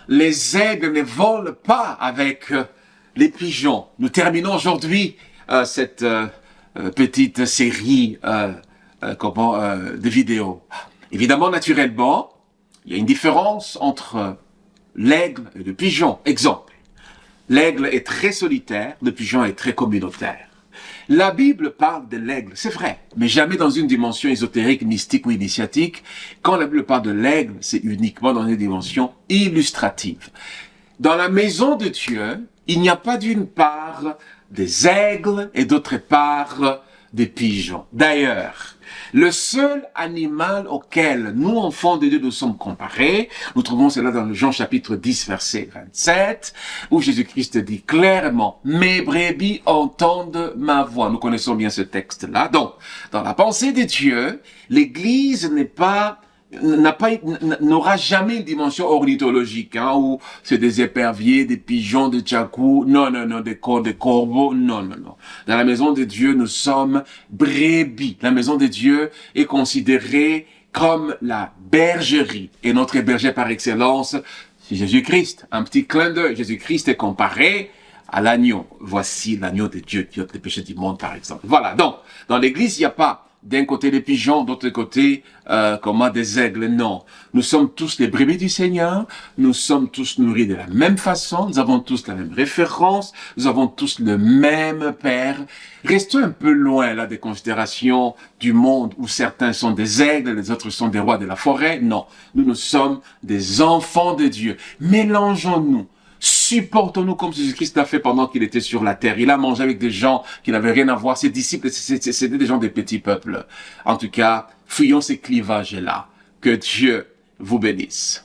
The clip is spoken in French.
les aigles ne volent pas avec les pigeons. Nous terminons aujourd'hui cette petite série de vidéos. Évidemment, naturellement, il y a une différence entre l'aigle et le pigeon. Exemple, l'aigle est très solitaire, le pigeon est très communautaire. La Bible parle de l'aigle, c'est vrai, mais jamais dans une dimension ésotérique, mystique ou initiatique. Quand la Bible parle de l'aigle, c'est uniquement dans une dimension illustrative. Dans la maison de Dieu, il n'y a pas d'une part des aigles et d'autre part des pigeons. D'ailleurs, le seul animal auquel nous, enfants de Dieu, nous sommes comparés, nous trouvons cela dans Jean chapitre 10, verset 27, où Jésus-Christ dit clairement, « Mes brebis entendent ma voix ». Nous connaissons bien ce texte-là. Donc, dans la pensée de Dieu, l'Église n'aura jamais une dimension ornithologique, où c'est des éperviers, des pigeons, des tchacous, des corbeaux, non. Dans la maison de Dieu, nous sommes brebis. La maison de Dieu est considérée comme la bergerie. Et notre berger par excellence, c'est Jésus-Christ. Un petit clin d'œil. Jésus-Christ est comparé à l'agneau. Voici l'agneau de Dieu qui ôte les péchés du monde, par exemple. Voilà. Donc, dans l'église, il n'y a pas d'un côté des pigeons, d'autre côté, des aigles. Non. Nous sommes tous les brebis du Seigneur. Nous sommes tous nourris de la même façon. Nous avons tous la même référence. Nous avons tous le même Père. Restons un peu loin, là, des considérations du monde où certains sont des aigles, les autres sont des rois de la forêt. Non. Nous sommes des enfants de Dieu. Mélangeons-nous. Supportons-nous comme Jésus-Christ l'a fait pendant qu'il était sur la terre. Il a mangé avec des gens qui n'avaient rien à voir. Ses disciples, c'était des gens des petits peuples. En tout cas, fuyons ces clivages-là. Que Dieu vous bénisse.